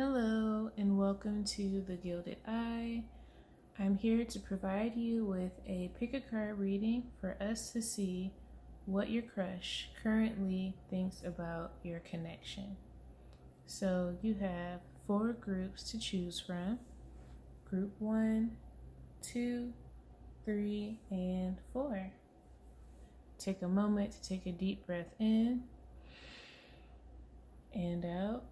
Hello and welcome to The Gilded Eye. I'm here to provide you with a pick a card reading for us to see what your crush currently thinks about your connection. So you have 4 groups to choose from. Group 1, 2, 3, and 4. Take a moment to take a deep breath in and out.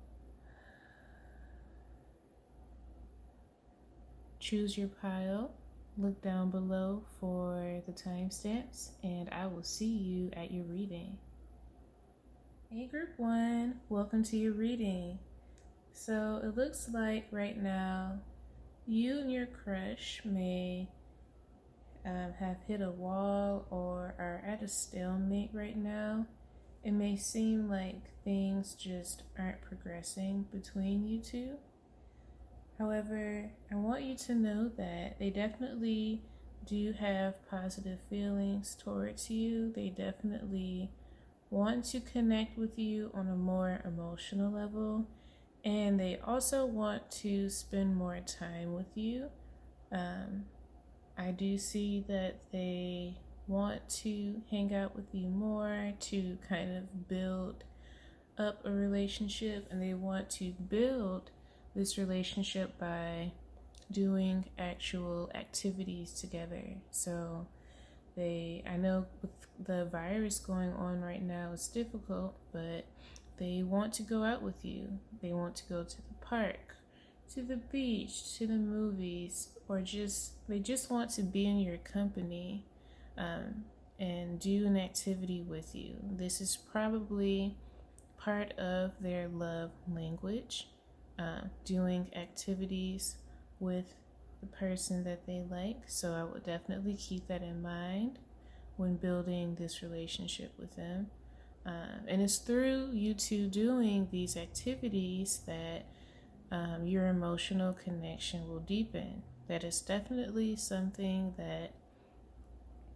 Choose your pile, look down below for the timestamps, and I will see you at your reading. Hey Group 1, welcome to your reading. So it looks like right now you and your crush may have hit a wall or are at a stalemate right now. It may seem like things just aren't progressing between you two. However, I want you to know that they definitely do have positive feelings towards you. They definitely want to connect with you on a more emotional level, and they also want to spend more time with you. I do see that they want to hang out with you more to kind of build up a relationship, and they want to build this relationship by doing actual activities together. So I know with the virus going on right now, it's difficult, but they want to go out with you. They want to go to the park, to the beach, to the movies, or they just want to be in your company and do an activity with you. This is probably part of their love language. Doing activities with the person that they like. So I would definitely keep that in mind when building this relationship with them. And it's through you two doing these activities that your emotional connection will deepen. That is definitely something that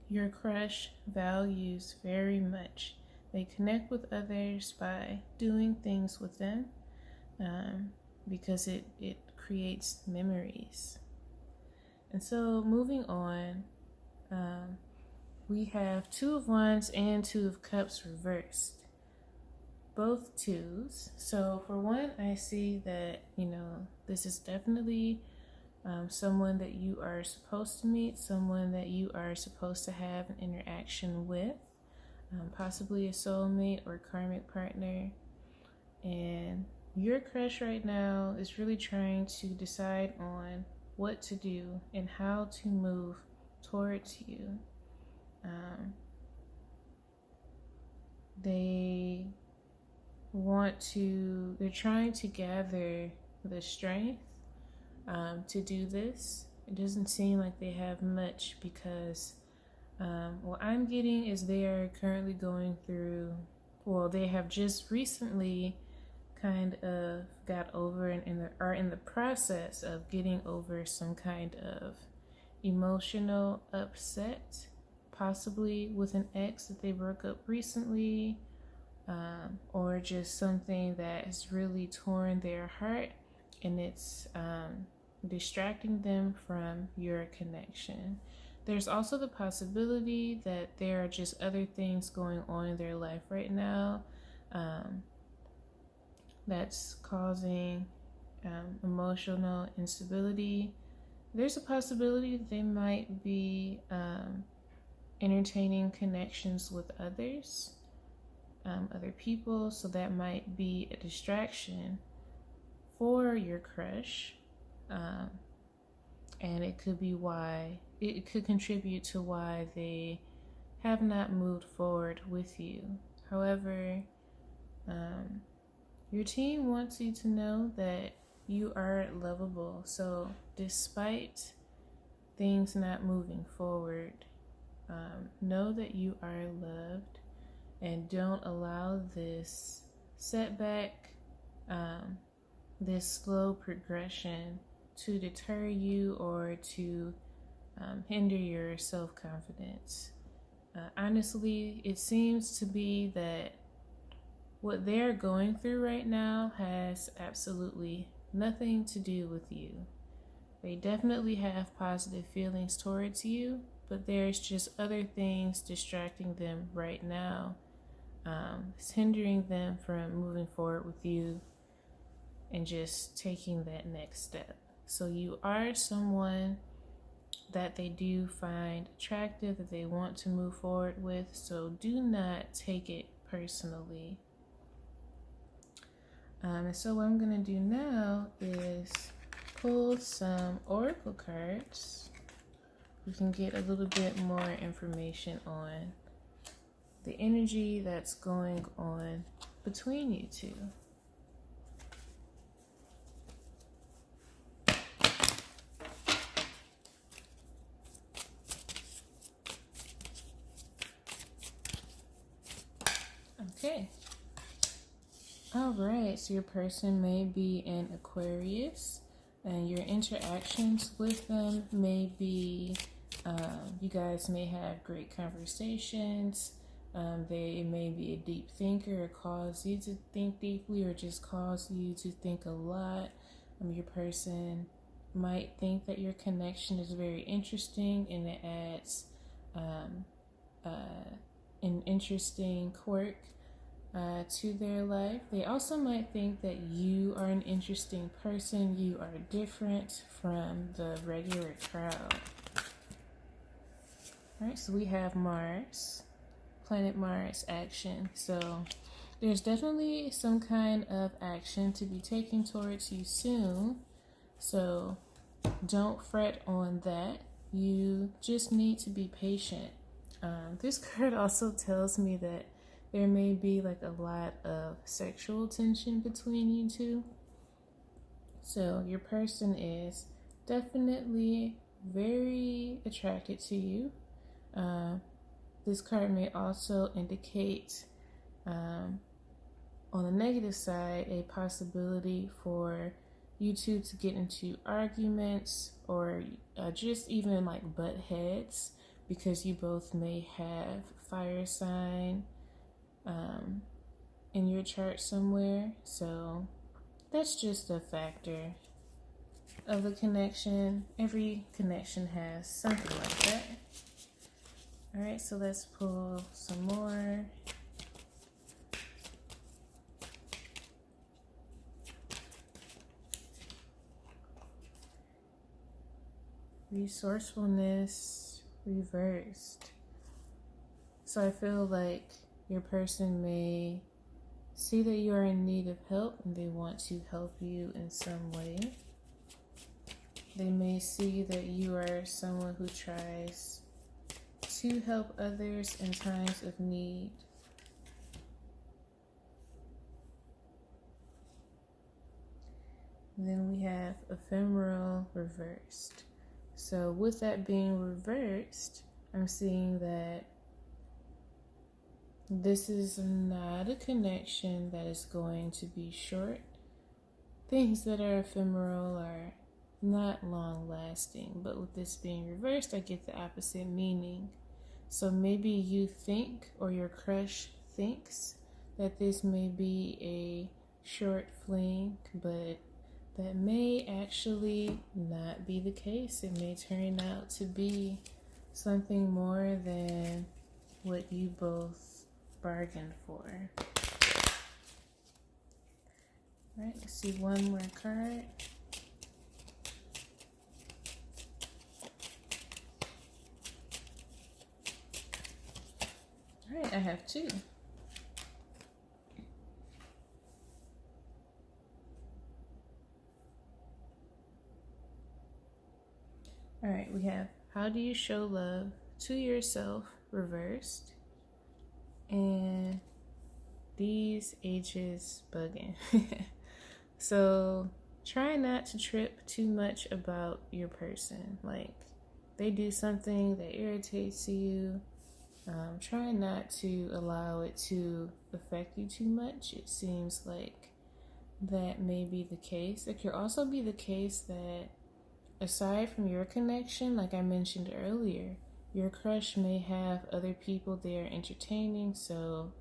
your crush values very much. They connect with others by doing things with them. Because it creates memories. And so moving on, we have 2 of Wands and 2 of Cups reversed. Both 2s. So for one, I see that, this is definitely someone that you are supposed to meet, someone that you are supposed to have an interaction with, possibly a soulmate or karmic partner. And your crush right now is really trying to decide on what to do and how to move towards you. They're trying to gather the strength to do this. It doesn't seem like they have much because what I'm getting is they are currently going through, they have just recently kind of got over and are in the process of getting over some kind of emotional upset, possibly with an ex that they broke up recently, or just something that has really torn their heart, and it's distracting them from your connection. There's also the possibility that there are just other things going on in their life right now that's causing emotional instability. There's a possibility that they might be entertaining connections with others, other people, so that might be a distraction for your crush, and it could contribute to why they have not moved forward with you. However, your team wants you to know that you are lovable. So despite things not moving forward, know that you are loved, and don't allow this setback, this slow progression to deter you or to hinder your self-confidence. Honestly, it seems to be that what they're going through right now has absolutely nothing to do with you. They definitely have positive feelings towards you, but there's just other things distracting them right now. It's hindering them from moving forward with you and just taking that next step. So you are someone that they do find attractive, that they want to move forward with. So do not take it personally. And so what I'm going to do now is pull some oracle cards. We can get a little bit more information on the energy that's going on between you two. Okay. All right, so your person may be an Aquarius, and your interactions with them may be, you guys may have great conversations. They may be a deep thinker or cause you to think deeply or just cause you to think a lot. Your person might think that your connection is very interesting and it adds an interesting quirk to their life. They also might think that you are an interesting person. You are different from the regular crowd. All right, so we have Mars, planet Mars action. So there's definitely some kind of action to be taken towards you soon. So don't fret on that. You just need to be patient. This card also tells me that there may be like a lot of sexual tension between you two. So your person is definitely very attracted to you. This card may also indicate, on the negative side, a possibility for you two to get into arguments or just even like butt heads because you both may have fire sign in your chart somewhere. So that's just a factor of the connection. Every connection has something like that. All right, so let's pull some more. Resourcefulness reversed. So I feel like your person may see that you are in need of help and they want to help you in some way. They may see that you are someone who tries to help others in times of need. And then we have ephemeral reversed. So with that being reversed, I'm seeing that this is not a connection that is going to be short. Things that are ephemeral are not long lasting, but with this being reversed, I get the opposite meaning. So maybe you think, or your crush thinks, that this may be a short fling, but that may actually not be the case. It may turn out to be something more than what you both bargained for. All right, let's see one more card. All right, I have two. All right, we have how do you show love to yourself reversed, and these H's bugging. So try not to trip too much about your person. Like they do something that irritates you. Try not to allow it to affect you too much. It seems like that may be the case. It could also be the case that aside from your connection, like I mentioned earlier, your crush may have other people they are entertaining. So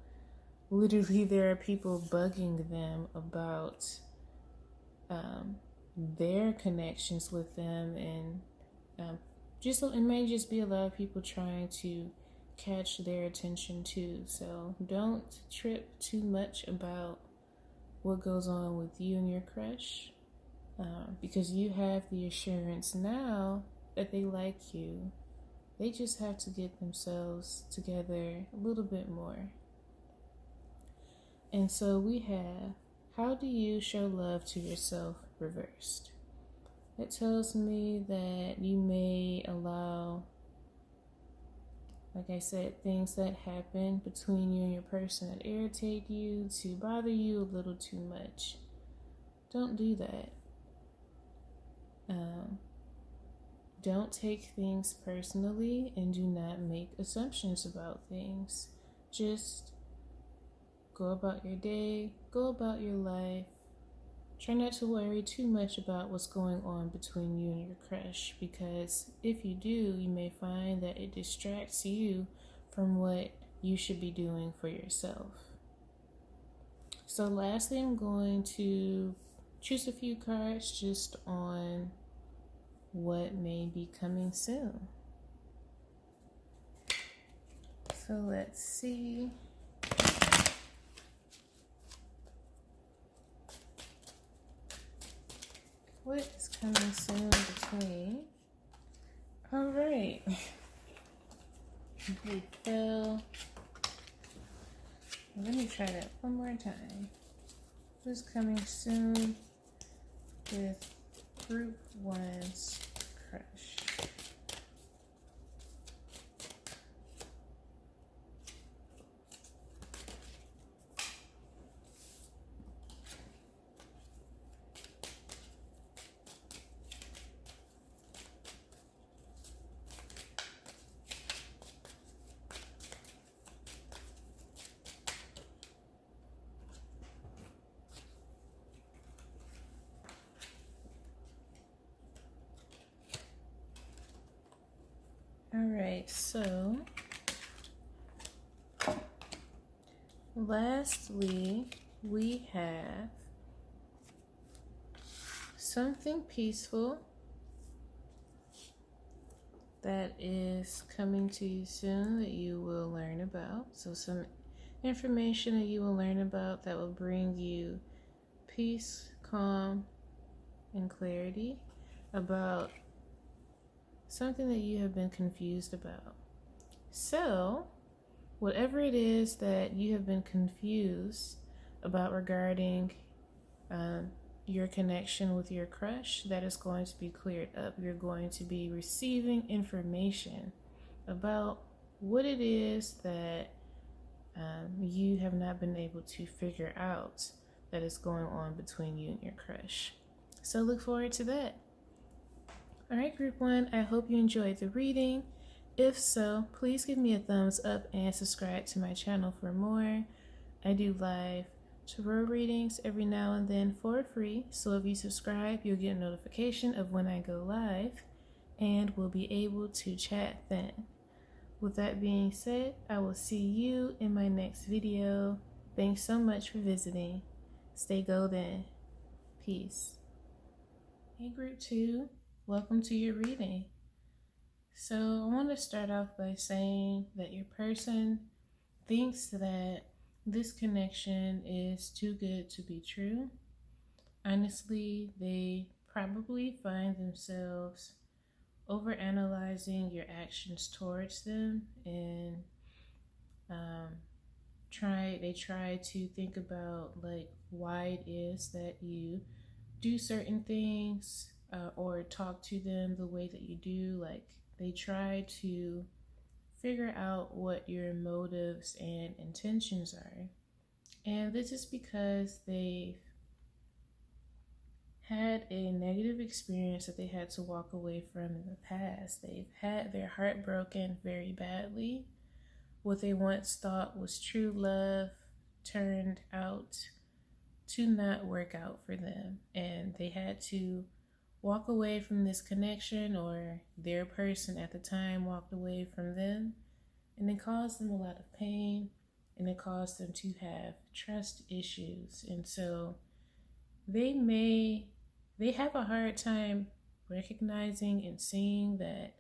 literally there are people bugging them about um, their connections with them, and just it may just be a lot of people trying to catch their attention too. So don't trip too much about what goes on with you and your crush, because you have the assurance now that they like you. They just have to get themselves together a little bit more. And so we have, how do you show love to yourself reversed? It tells me that you may allow, like I said, things that happen between you and your person that irritate you to bother you a little too much. Don't do that. Don't take things personally, and do not make assumptions about things. Just go about your day, go about your life. Try not to worry too much about what's going on between you and your crush, because if you do, you may find that it distracts you from what you should be doing for yourself. So lastly, I'm going to choose a few cards just on what may be coming soon. So let's see. What is coming soon between? All right. We fell. Let me try that one more time. What's coming soon with Group 1's crush? Alright, so lastly, we have something peaceful that is coming to you soon that you will learn about. So some information that you will learn about that will bring you peace, calm, and clarity about something that you have been confused about. So, whatever it is that you have been confused about regarding your connection with your crush, that is going to be cleared up. You're going to be receiving information about what it is that you have not been able to figure out that is going on between you and your crush. So look forward to that. All right, Group 1, I hope you enjoyed the reading. If so, please give me a thumbs up and subscribe to my channel for more. I do live tarot readings every now and then for free, so if you subscribe, you'll get a notification of when I go live, and we'll be able to chat then. With that being said, I will see you in my next video. Thanks so much for visiting. Stay golden. Peace. Hey, Group 2. Welcome to your reading. So I want to start off by saying that your person thinks that this connection is too good to be true. Honestly, they probably find themselves overanalyzing your actions towards them, and they try to think about like why it is that you do certain things, or talk to them the way that you do. Like they try to figure out what your motives and intentions are. And this is because they've had a negative experience that they had to walk away from in the past. They've had their heart broken very badly. What they once thought was true love turned out to not work out for them, and they had to walk away from this connection, or their person at the time walked away from them, and it caused them a lot of pain, and it caused them to have trust issues. And so they may they have a hard time recognizing and seeing that,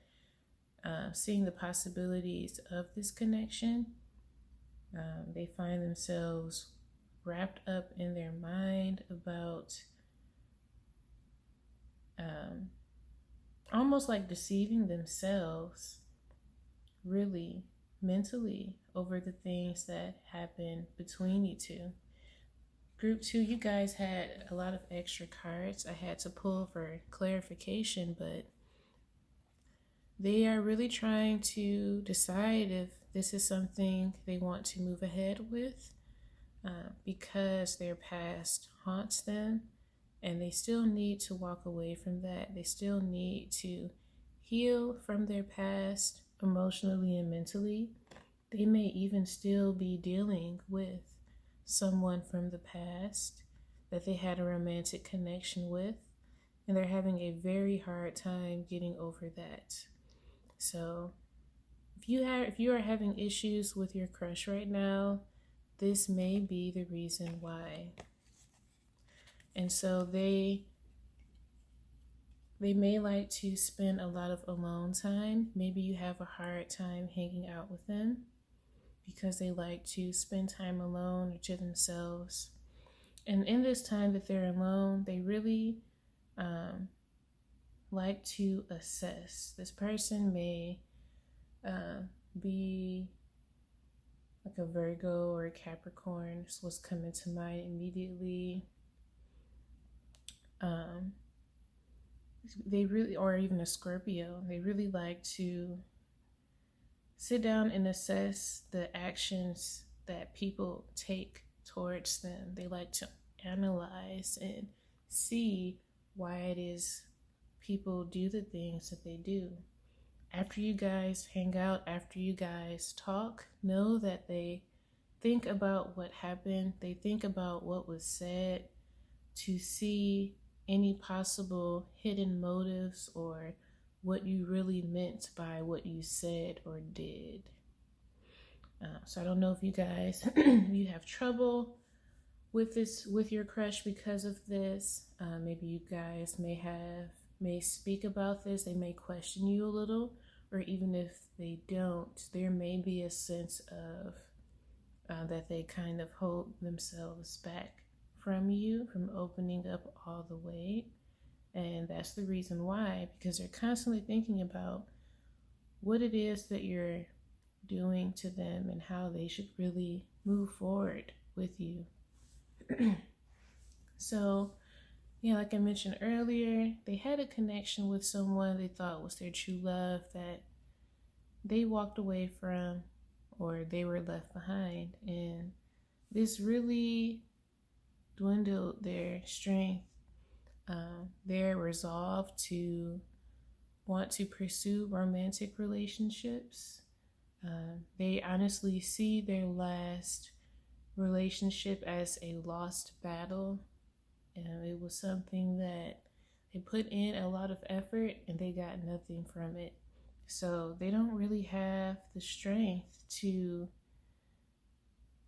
seeing the possibilities of this connection. They find themselves wrapped up in their mind about um, almost like deceiving themselves, really, mentally, over the things that happen between you two. Group two, you guys had a lot of extra cards I had to pull for clarification, but they are really trying to decide if this is something they want to move ahead with, because their past haunts them and they still need to walk away from that. They still need to heal from their past emotionally and mentally. They may even still be dealing with someone from the past that they had a romantic connection with, and they're having a very hard time getting over that. So, if you are having issues with your crush right now, this may be the reason why. And so they may like to spend a lot of alone time. Maybe you have a hard time hanging out with them because they like to spend time alone or to themselves. And in this time that they're alone, they really like to assess. This person may be like a Virgo or a Capricorn. This was coming to mind immediately. They really, or even a Scorpio, they really like to sit down and assess the actions that people take towards them. They like to analyze and see why it is people do the things that they do. After you guys hang out, after you guys talk, know that they think about what happened. They think about what was said to see any possible hidden motives or what you really meant by what you said or did. So I don't know if you guys you have trouble with this with your crush because of this. Maybe you guys may speak about this. They may question you a little, or even if they don't, there may be a sense of that they kind of hold themselves back from you from opening up all the way. And that's the reason why, because they're constantly thinking about what it is that you're doing to them and how they should really move forward with you. So, yeah, like I mentioned earlier, they had a connection with someone they thought was their true love that they walked away from or they were left behind. And this really dwindled their strength, their resolve to want to pursue romantic relationships. They honestly see their last relationship as a lost battle. It was something that they put in a lot of effort and they got nothing from it. So they don't really have the strength to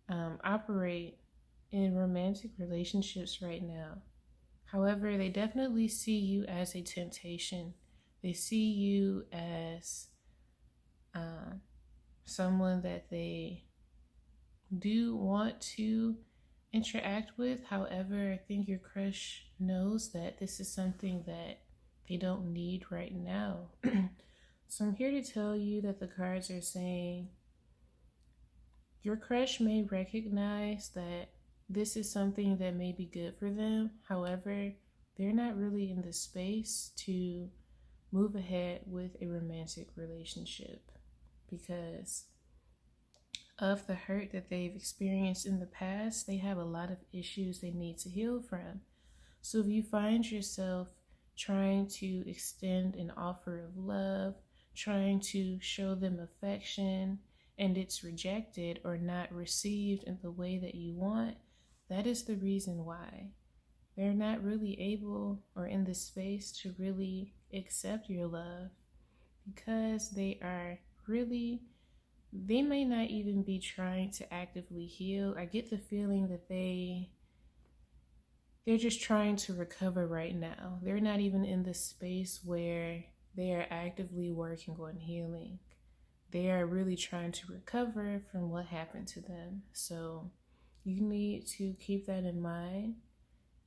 operate in romantic relationships right now. However, they definitely see you as a temptation. They see you as someone that they do want to interact with. However, I think your crush knows that this is something that they don't need right now. So I'm here to tell you that the cards are saying your crush may recognize that this is something that may be good for them. However, they're not really in the space to move ahead with a romantic relationship because of the hurt that they've experienced in the past. They have a lot of issues they need to heal from. So if you find yourself trying to extend an offer of love, trying to show them affection, and it's rejected or not received in the way that you want, that is the reason why. They're not really able or in the space to really accept your love because they may not even be trying to actively heal. I get the feeling that they they're just trying to recover right now. They're not even in the space where they are actively working on healing. They are really trying to recover from what happened to them. So you need to keep that in mind.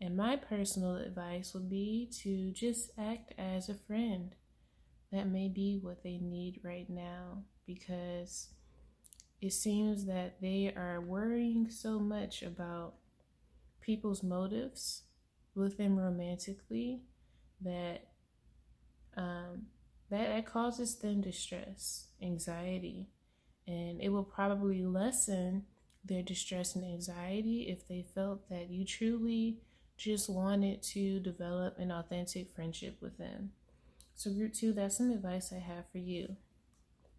And my personal advice would be to just act as a friend. That may be what they need right now, because it seems that they are worrying so much about people's motives with them romantically that that causes them distress, anxiety, and it will probably lessen their distress and anxiety if they felt that you truly just wanted to develop an authentic friendship with them. So group 2, that's some advice I have for you.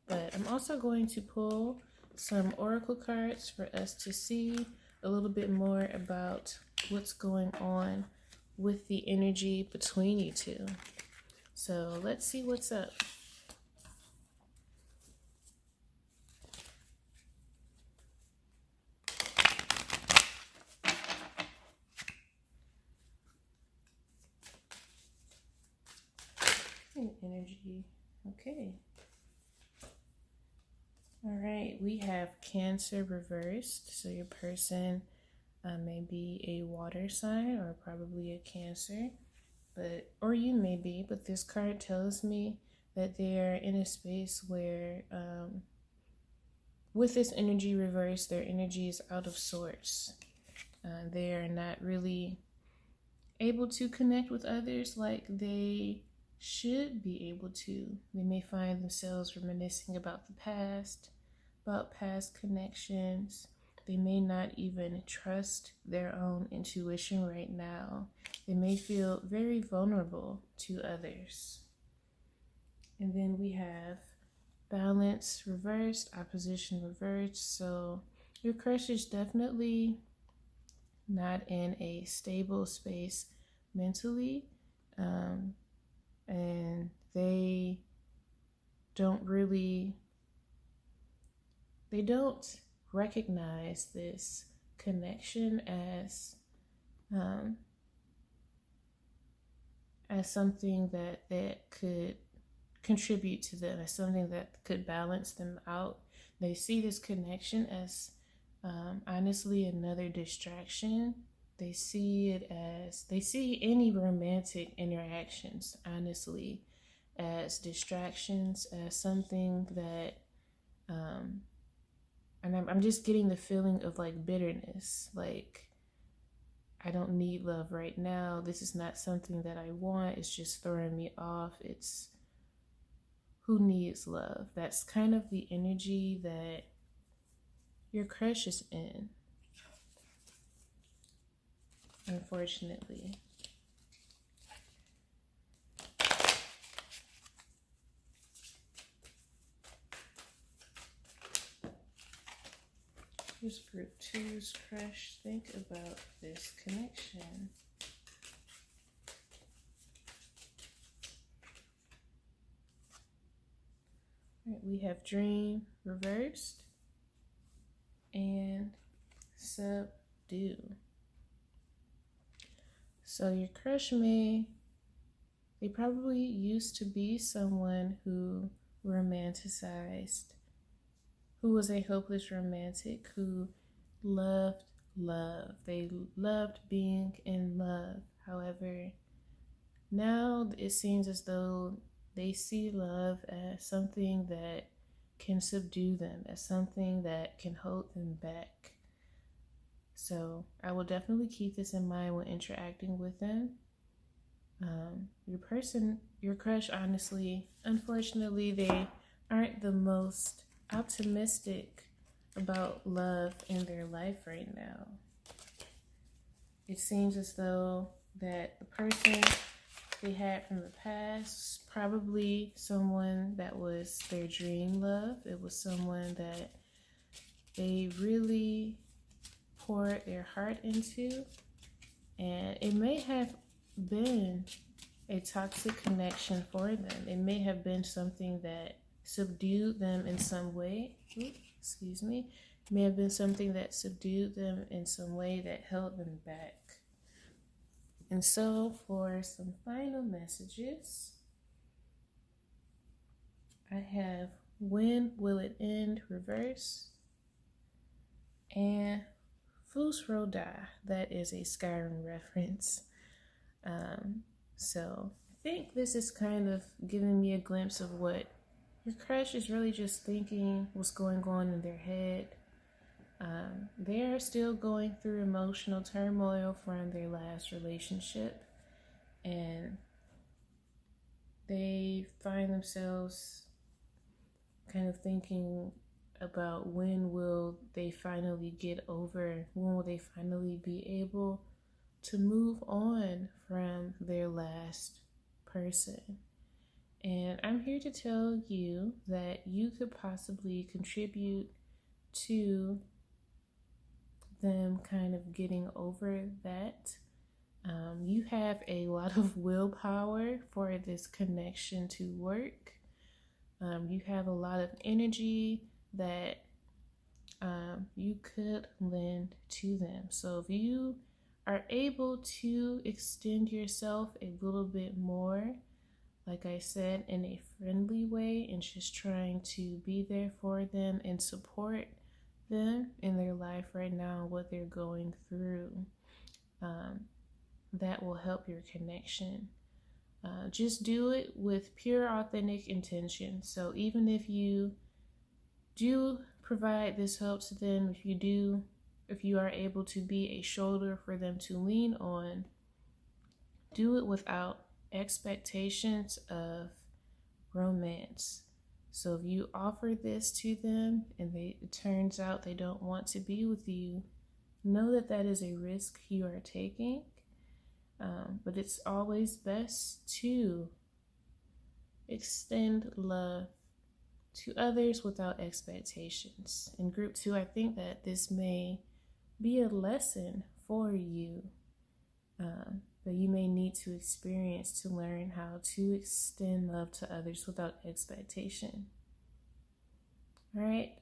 But I'm also going to pull some oracle cards for us to see a little bit more about what's going on with the energy between you two. So let's see what's up. Energy. Okay. All right. We have Cancer reversed. So your person may be a water sign or probably a Cancer, or you may be. But this card tells me that they are in a space where, with this energy reversed, their energy is out of sorts. They are not really able to connect with others like they should be able to. They may find themselves reminiscing about the past, about past connections. They may not even trust their own intuition right now. They may feel very vulnerable to others. And then we have balance reversed, opposition reversed. So your crush is definitely not in a stable space mentally. And they don't recognize this connection as something that could contribute to them, as something that could balance them out. They see this connection as honestly another distraction. They see any romantic interactions, honestly, as distractions, as something that, and I'm just getting the feeling of like bitterness. Like, I don't need love right now. This is not something that I want. It's just throwing me off. It's who needs love? That's kind of the energy that your crush is in, unfortunately. Here's group 2's crush. Think about this connection. All right, we have dream reversed and subdue. So your crush they probably used to be someone who romanticized, who was a hopeless romantic, who loved love. They loved being in love. However, now it seems as though they see love as something that can subdue them, as something that can hold them back. So I will definitely keep this in mind when interacting with them. Your crush, honestly, unfortunately, they aren't the most optimistic about love in their life right now. It seems as though that the person they had from the past, probably someone that was their dream love. It was someone that they really poured their heart into, and it may have been a toxic connection for them. It may have been something that subdued them in some way. Excuse me. It may have been something that subdued them in some way that held them back. And so for some final messages, I have When Will It End reverse and Fus Ro Da. That is a Skyrim reference. So I think this is kind of giving me a glimpse of what your crush is really just thinking, what's going on in their head. They are still going through emotional turmoil from their last relationship, and they find themselves kind of thinking about when will they finally get over, when will they finally be able to move on from their last person. And I'm here to tell you that you could possibly contribute to them kind of getting over that. You have a lot of willpower for this connection to work. You have a lot of energy that you could lend to them. So if you are able to extend yourself a little bit more, like I said, in a friendly way, and just trying to be there for them and support them in their life right now, what they're going through, that will help your connection. Just do it with pure, authentic intention. So even if you do provide this help to them, if you are able to be a shoulder for them to lean on, do it without expectations of romance. So if you offer this to them and it turns out they don't want to be with you, know that that is a risk you are taking. But it's always best to extend love to others without expectations. In group 2, I think that this may be a lesson for you that you may need to experience to learn how to extend love to others without expectation. All right,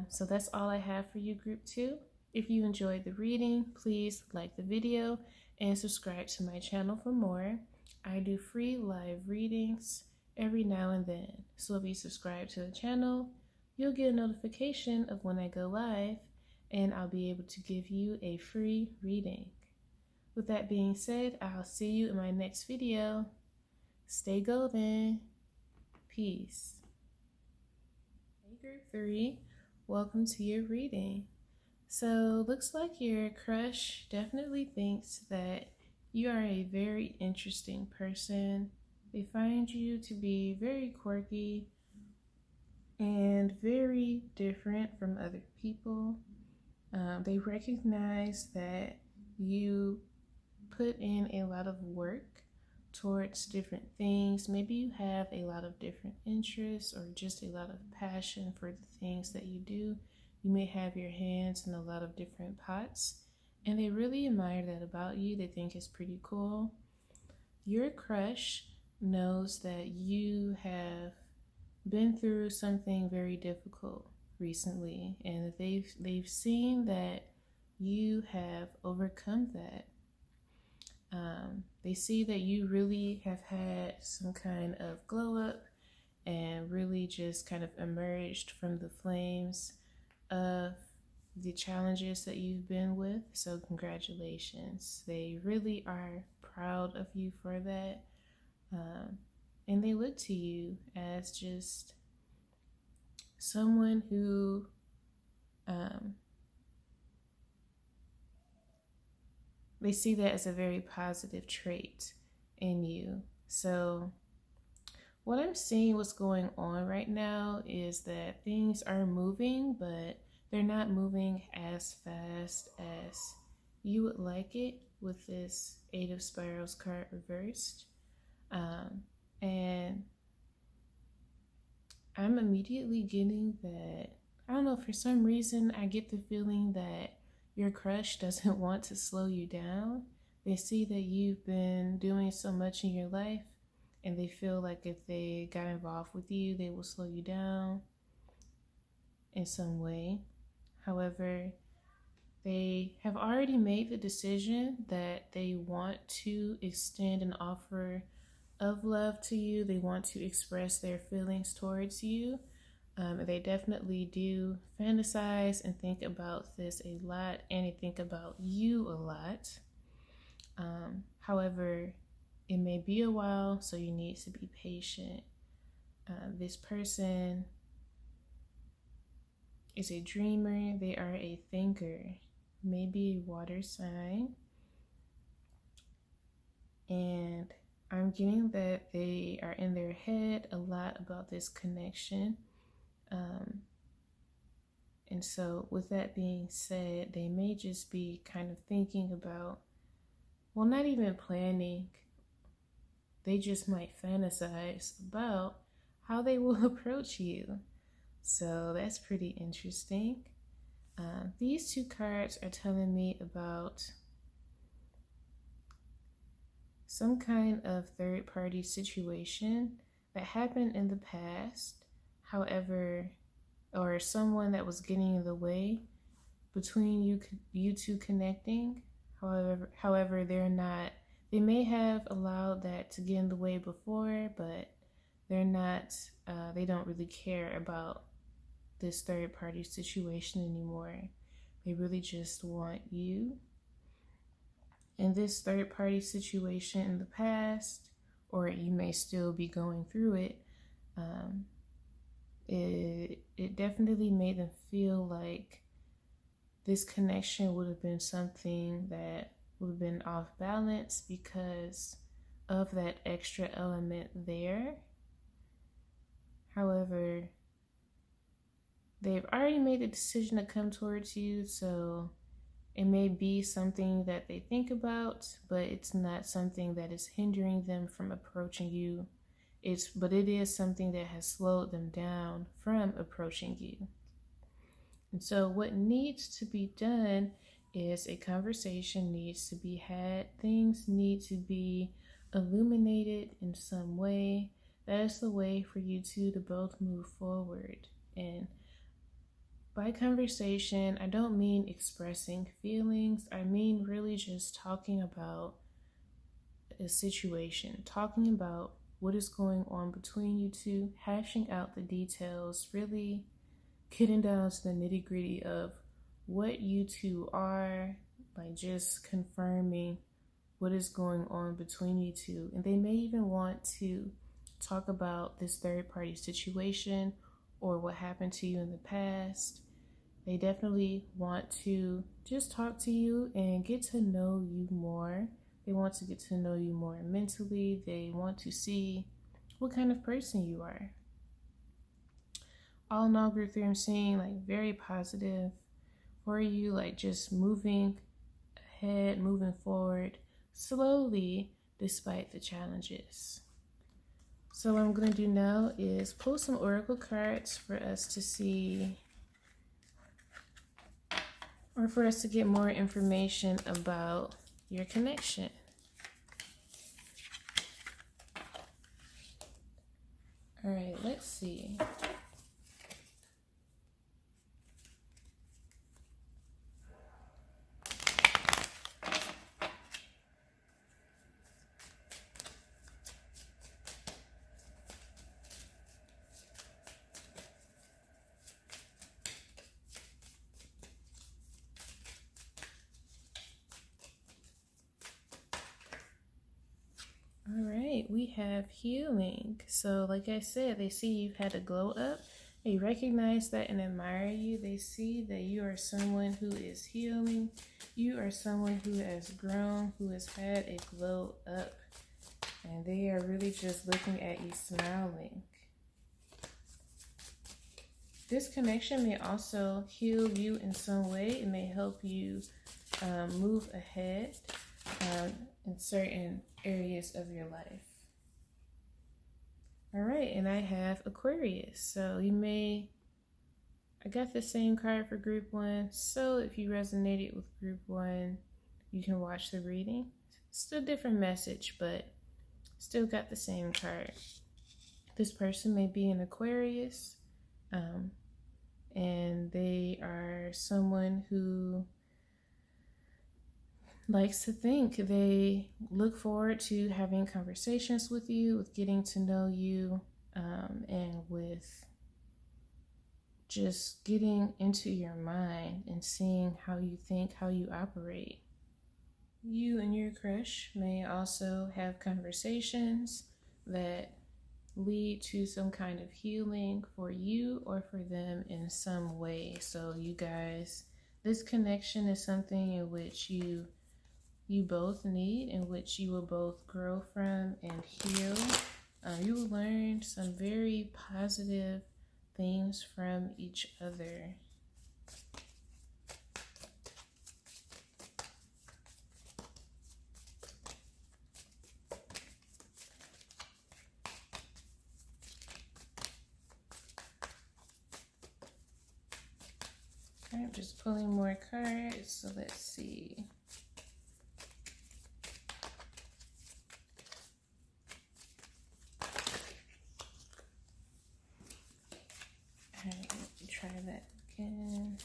so that's all I have for you, group 2. If you enjoyed the reading, please like the video and subscribe to my channel for more. I do free live readings every now and then. So if you subscribe to the channel, you'll get a notification of when I go live, and I'll be able to give you a free reading. With that being said, I'll see you in my next video. Stay golden. Peace. Hey, group 3, welcome to your reading. So looks like your crush definitely thinks that you are a very interesting person. They find you to be very quirky and very different from other people. They recognize that you put in a lot of work towards different things. Maybe you have a lot of different interests or just a lot of passion for the things that you do. You may have your hands in a lot of different pots, and they really admire that about you. They think it's pretty cool. Your crush knows that you have been through something very difficult recently, and that they've seen that you have overcome that. They see that you really have had some kind of glow up and really just kind of emerged from the flames of the challenges that you've been with. So congratulations. They really are proud of you for that. And they look to you as just someone who they see that as a very positive trait in you. So what I'm seeing what's going on right now is that things are moving, but they're not moving as fast as you would like it with this Eight of Spirals card reversed. And I'm immediately getting that, I don't know, for some reason, I get the feeling that your crush doesn't want to slow you down. They see that you've been doing so much in your life, and they feel like if they got involved with you, they will slow you down in some way. However, they have already made the decision that they want to extend an offer of love to you. They want to express their feelings towards you. They definitely do fantasize and think about this a lot, and they think about you a lot. However, it may be a while, so you need to be patient. This person is a dreamer. They are a thinker, maybe a water sign. And I'm getting that they are in their head a lot about this connection. And so with that being said, they may just be kind of thinking about, well, not even planning. They just might fantasize about how they will approach you. So that's pretty interesting. These two cards are telling me about some kind of third-party situation that happened in the past, however, or someone that was getting in the way between you two connecting. However, they may have allowed that to get in the way before, but they don't really care about this third-party situation anymore. They really just want you. And this third-party situation in the past, or you may still be going through it, it definitely made them feel like this connection would have been something that would have been off balance because of that extra element there. However, they've already made the decision to come towards you, so it may be something that they think about, but it's not something that is hindering them from approaching you. But it is something that has slowed them down from approaching you. And so what needs to be done is a conversation needs to be had. Things need to be illuminated in some way. That is the way for you two to both move forward. And by conversation, I don't mean expressing feelings. I mean really just talking about a situation, talking about what is going on between you two, hashing out the details, really getting down to the nitty-gritty of what you two are, like just confirming what is going on between you two. And they may even want to talk about this third-party situation or what happened to you in the past. They definitely want to just talk to you and get to know you more. They want to get to know you more mentally. They want to see what kind of person you are. All in all, group 3, I'm seeing like very positive for you, like just moving ahead, moving forward slowly despite the challenges. So what I'm going to do now is pull some oracle cards for us to see, or for us to get more information about your connection. All right, let's see. All right, we have healing. So like I said, they see you've had a glow up. They recognize that and admire you. They see that you are someone who is healing. You are someone who has grown, who has had a glow up. And they are really just looking at you smiling. This connection may also heal you in some way. It may help you move ahead in certain areas of your life. All right, and I have Aquarius. So I got the same card for group 1. So if you resonated with group 1, you can watch the reading. Still different message, but still got the same card. This person may be an Aquarius, and they are someone who likes to think. They look forward to having conversations with you, with getting to know you, and with just getting into your mind and seeing how you think, how you operate. You and your crush may also have conversations that lead to some kind of healing for you or for them in some way. So you guys, this connection is something in which you both need, in which you will both grow from and heal. You will learn some very positive things from each other. I'm just pulling more cards, so let's see. Alright, let me try that again.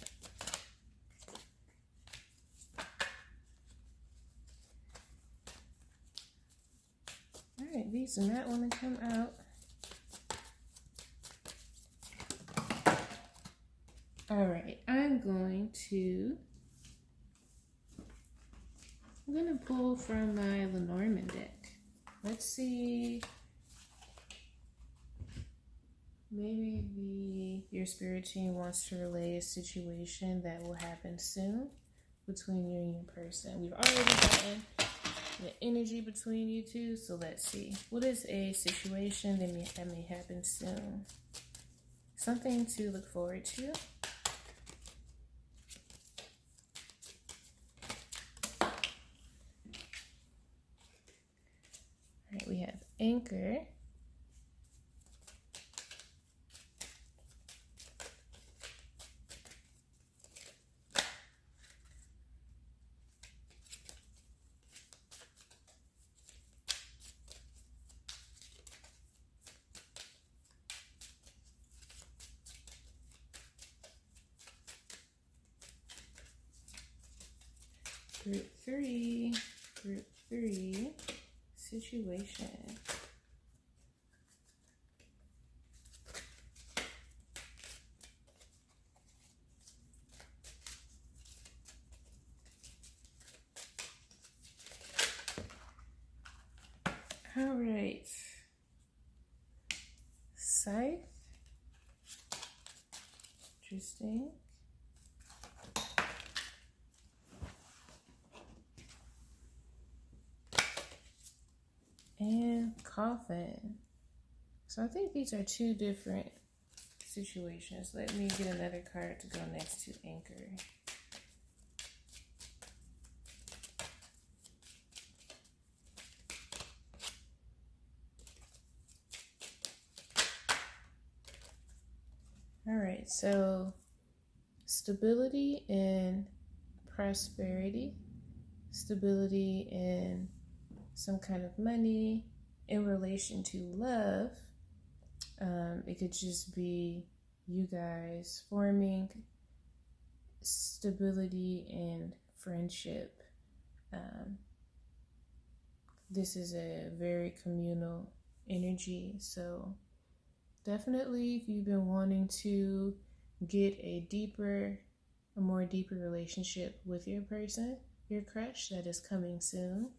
Alright, these do not want to come out. Alright, I'm going to pull from my Lenormand deck. Let's see. Maybe your spirit team wants to relay a situation that will happen soon between you and your person. We've already gotten the energy between you two, so let's see. What is a situation that may happen soon? Something to look forward to. Alright, we have Anchor. Group three, situation. All right. Scythe. Interesting. And Coffin. So I think these are two different situations. Let me get another card to go next to Anchor. All right, so stability and prosperity, stability and some kind of money in relation to love. It could just be you guys forming stability and friendship. This is a very communal energy, so definitely if you've been wanting to get a more deeper relationship with your person, your crush, that is coming soon.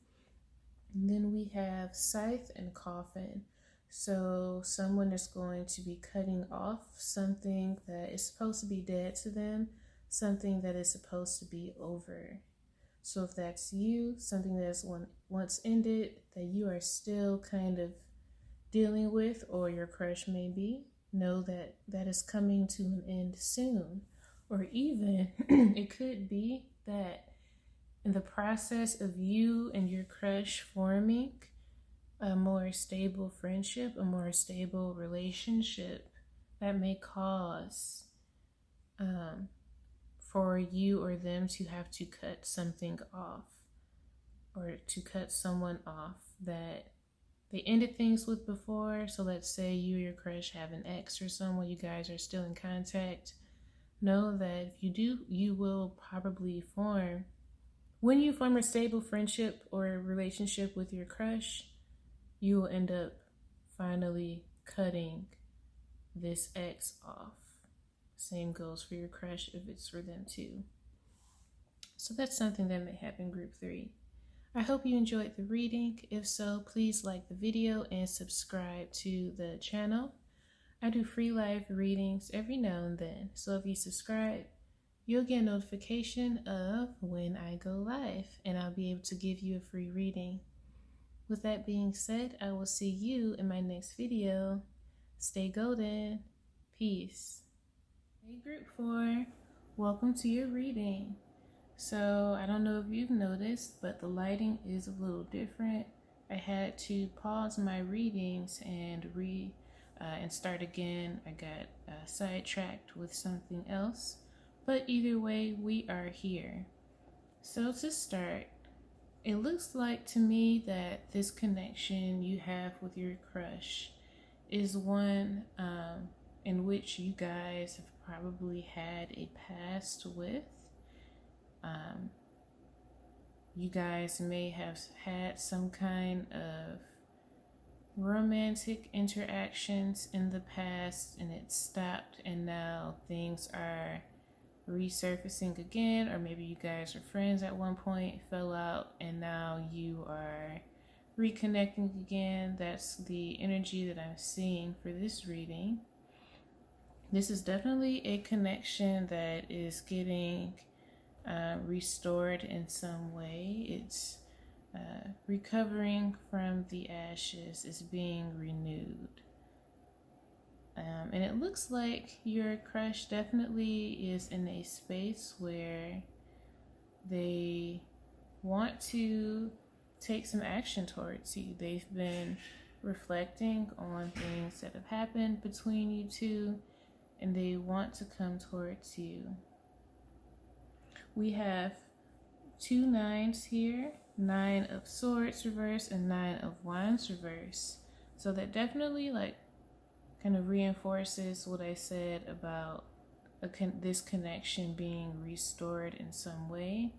And then we have Scythe and Coffin. So someone is going to be cutting off something that is supposed to be dead to them, something that is supposed to be over. So if that's you, something that's once ended that you are still kind of dealing with, or your crush may be, know that that is coming to an end soon. Or even it could be that in the process of you and your crush forming a more stable friendship, a more stable relationship, that may cause for you or them to have to cut something off, or to cut someone off that they ended things with before. So let's say you or your crush have an ex or someone, you guys are still in contact. Know that if you do, you will probably form when you form a stable friendship or a relationship with your crush, you will end up finally cutting this ex off. Same goes for your crush if it's for them too. So that's something that may happen group 3. I hope you enjoyed the reading. If so, please like the video and subscribe to the channel. I do free live readings every now and then, so if you subscribe, you'll get a notification of when I go live, and I'll be able to give you a free reading. With that being said, I will see you in my next video. Stay golden. Peace. Hey group 4, welcome to your reading. So I don't know if you've noticed, but the lighting is a little different. I had to pause my readings and start again. I got sidetracked with something else, but either way, we are here. So to start, it looks like to me that this connection you have with your crush is one in which you guys have probably had a past with. You guys may have had some kind of romantic interactions in the past and it stopped, and now things are resurfacing again, or maybe you guys were friends at one point, fell out, and now you are reconnecting again. That's the energy that I'm seeing for this reading. This is definitely a connection that is getting restored in some way. It's recovering from the ashes, is being renewed. And it looks like your crush definitely is in a space where they want to take some action towards you. They've been reflecting on things that have happened between you two, and they want to come towards you. We have 2 9s here, 9 of Swords reverse and 9 of Wands reverse. So that definitely kind of reinforces what I said about this connection being restored in some way.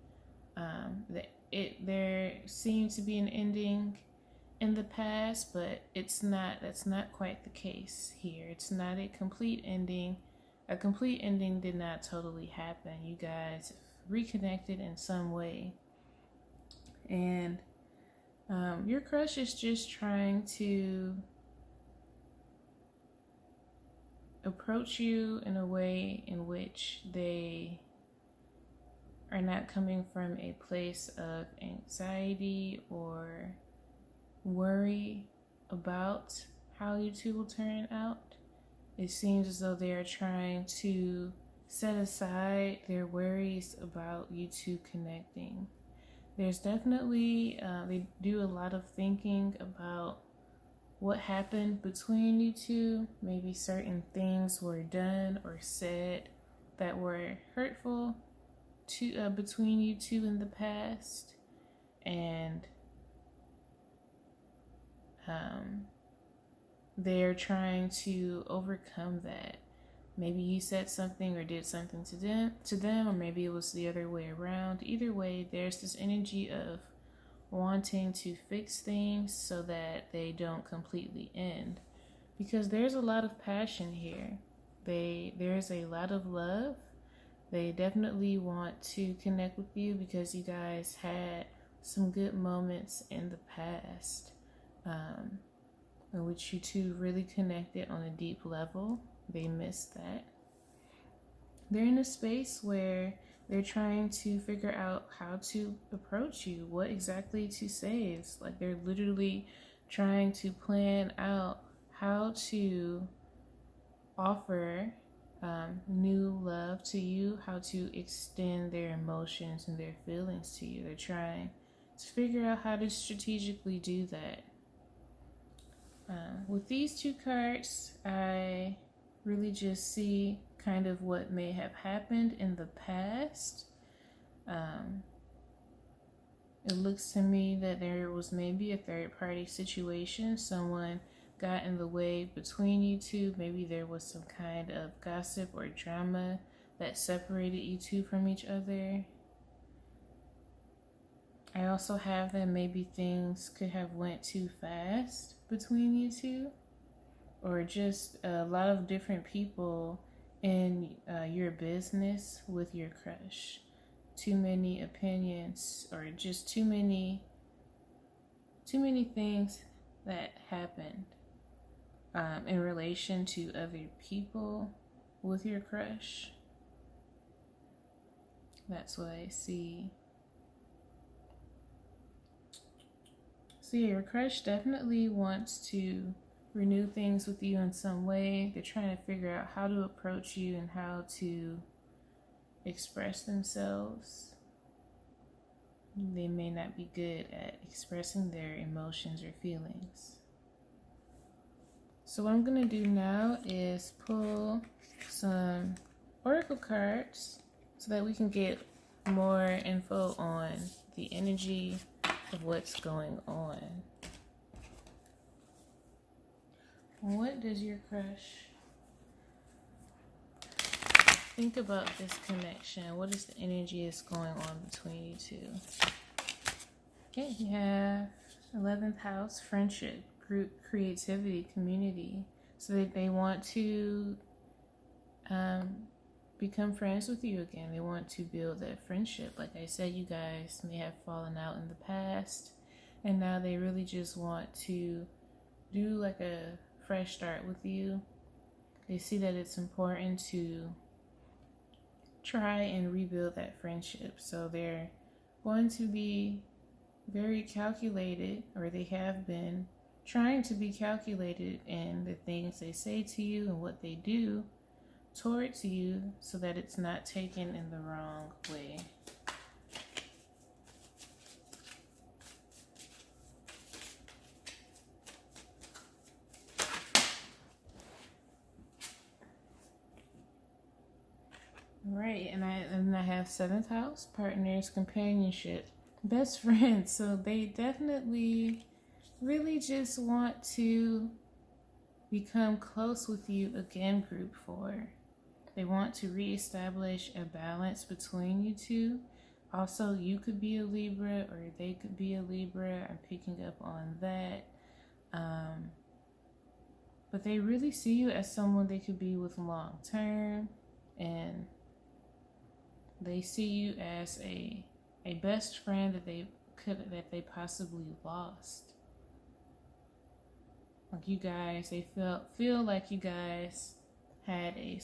There seemed to be an ending in the past, but that's not quite the case here. It's not a complete ending. A complete ending did not totally happen. You guys reconnected in some way, and your crush is just trying to approach you in a way in which they are not coming from a place of anxiety or worry about how you two will turn out. It seems as though they are trying to set aside their worries about you two connecting. There's definitely, they do a lot of thinking about what happened between you two. Maybe certain things were done or said that were hurtful to between you two in the past, and they're trying to overcome that. Maybe you said something or did something to them, or maybe it was the other way around. Either way, there's this energy of wanting to fix things so that they don't completely end, because there's a lot of passion here. There's a lot of love. They definitely want to connect with you because you guys had some good moments in the past in which you two really connected on a deep level. They miss that. They're in a space where they're trying to figure out how to approach you, what exactly to say. It's like they're literally trying to plan out how to offer new love to you, how to extend their emotions and their feelings to you. They're trying to figure out how to strategically do that. With these 2 cards, I really just see kind of what may have happened in the past. It looks to me that there was maybe a third-party situation. Someone got in the way between you two. Maybe there was some kind of gossip or drama that separated you two from each other. I also have that maybe things could have went too fast between you two, or just a lot of different people in your business with your crush. Too many opinions, or just too many things that happened in relation to other people with your crush. That's what I see. So yeah, your crush definitely wants to renew things with you in some way. They're trying to figure out how to approach you and how to express themselves. They may not be good at expressing their emotions or feelings. So what I'm going to do now is pull some oracle cards so that we can get more info on the energy of what's going on. What does your crush think about this connection? What is the energy that's going on between you two? Okay, you have 11th house, friendship, group, creativity, community. So they want to become friends with you again. They want to build that friendship. Like I said, you guys may have fallen out in the past, and now they really just want to do like a fresh start with you. They see that it's important to try and rebuild that friendship. So they're going to be very calculated, or they have been trying to be calculated in the things they say to you and what they do towards you, so that it's not taken in the wrong way. Right, and I have 7th house, partners, companionship, best friends. So they definitely really just want to become close with you again, group 4. They want to reestablish a balance between you two. Also, you could be a Libra or they could be a Libra. I'm picking up on that. But they really see you as someone they could be with long term, and they see you as a best friend that they possibly lost. Like you guys, they feel like you guys had a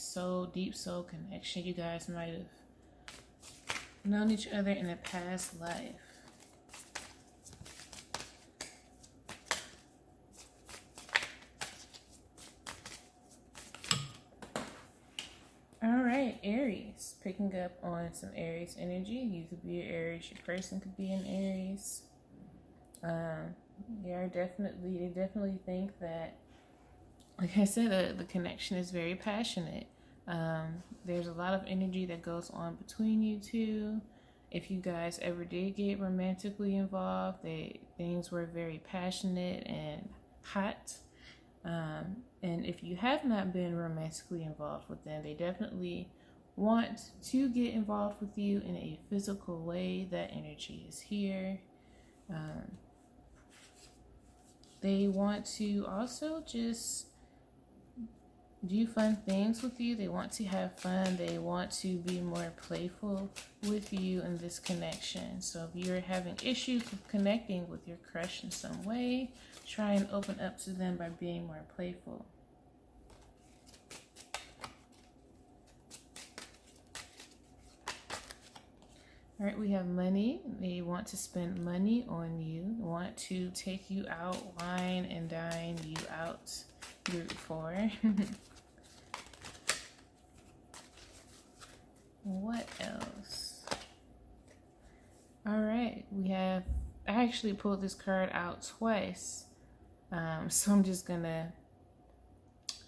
deep soul connection. You guys might have known each other in a past life. All right, Aries. Picking up on some Aries energy. You could be an Aries. Your person could be an Aries. They definitely think that, like I said, the connection is very passionate. There's a lot of energy that goes on between you two. If you guys ever did get romantically involved, things were very passionate and hot. And if you have not been romantically involved with them, they definitely want to get involved with you in a physical way. That energy is here. They want to also just do fun things with you. They want to have fun. They want to be more playful with you in this connection. So if you're having issues with connecting with your crush in some way, try and open up to them by being more playful. All right, we have money. They want to spend money on you, want to take you out, wine and dine you out, group 4. What else? All right, I actually pulled this card out twice. So I'm just gonna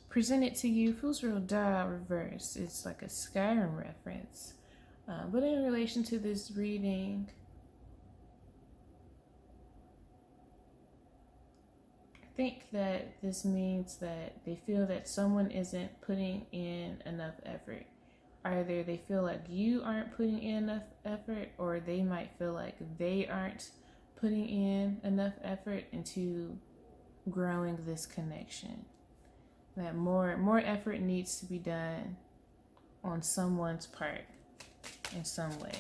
present it to you. Feels real dull reverse. It's like a Skyrim reference. But in relation to this reading, I think that this means that they feel that someone isn't putting in enough effort. either they feel like you aren't putting in enough effort, or they might feel like they aren't putting in enough effort into growing this connection. That more effort needs to be done on someone's part in some way.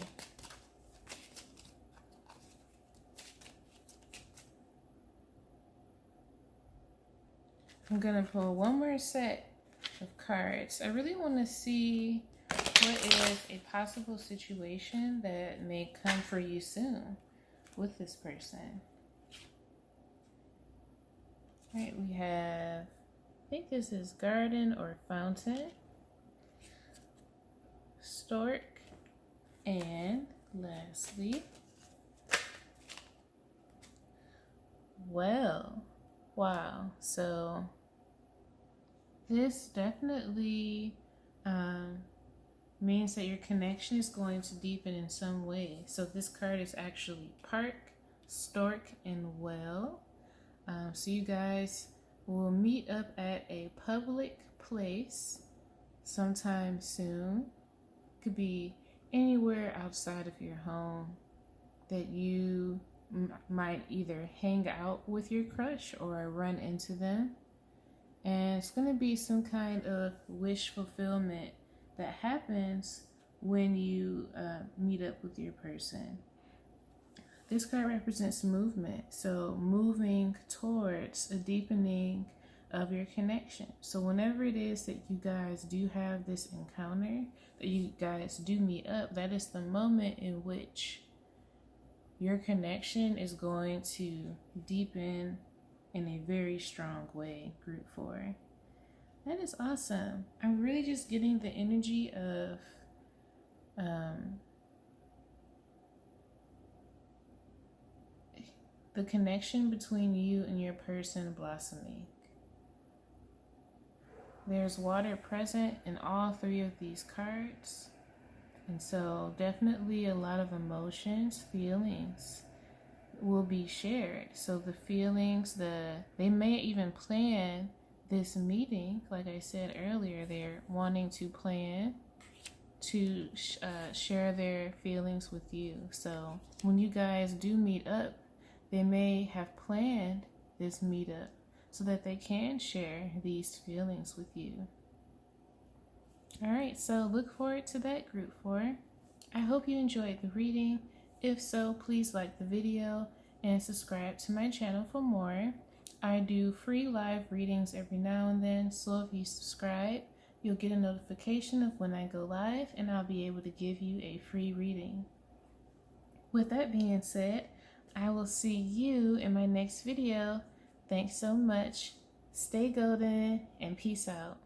I'm gonna pull one more set of cards. I really want to see what is a possible situation that may come for you soon with this person. All right, we have, I think this is garden or fountain, stork, and lastly, well, wow. So this definitely means that your connection is going to deepen in some way. So this card is actually park, stork, and well. So you guys will meet up at a public place sometime soon. Could be anywhere outside of your home that you might either hang out with your crush or run into them. And it's going to be some kind of wish fulfillment that happens when you meet up with your person. This card represents movement, so moving towards a deepening of your connection. So whenever it is that you guys do have this encounter, that you guys do meet up, that is the moment in which your connection is going to deepen in a very strong way, group 4. That is awesome. I'm really just getting the energy of the connection between you and your person blossoming. There's water present in all 3 of these cards. And so definitely a lot of emotions, feelings will be shared. So the feelings, they may even plan this meeting. Like I said earlier, they're wanting to plan to share their feelings with you. So when you guys do meet up, they may have planned this meetup so that they can share these feelings with you. All right, so look forward to that, group 4. I hope you enjoyed the reading. If so, please like the video and subscribe to my channel for more. I do free live readings every now and then, so if you subscribe, you'll get a notification of when I go live, and I'll be able to give you a free reading. With that being said, I will see you in my next video. Thanks so much. Stay golden and peace out.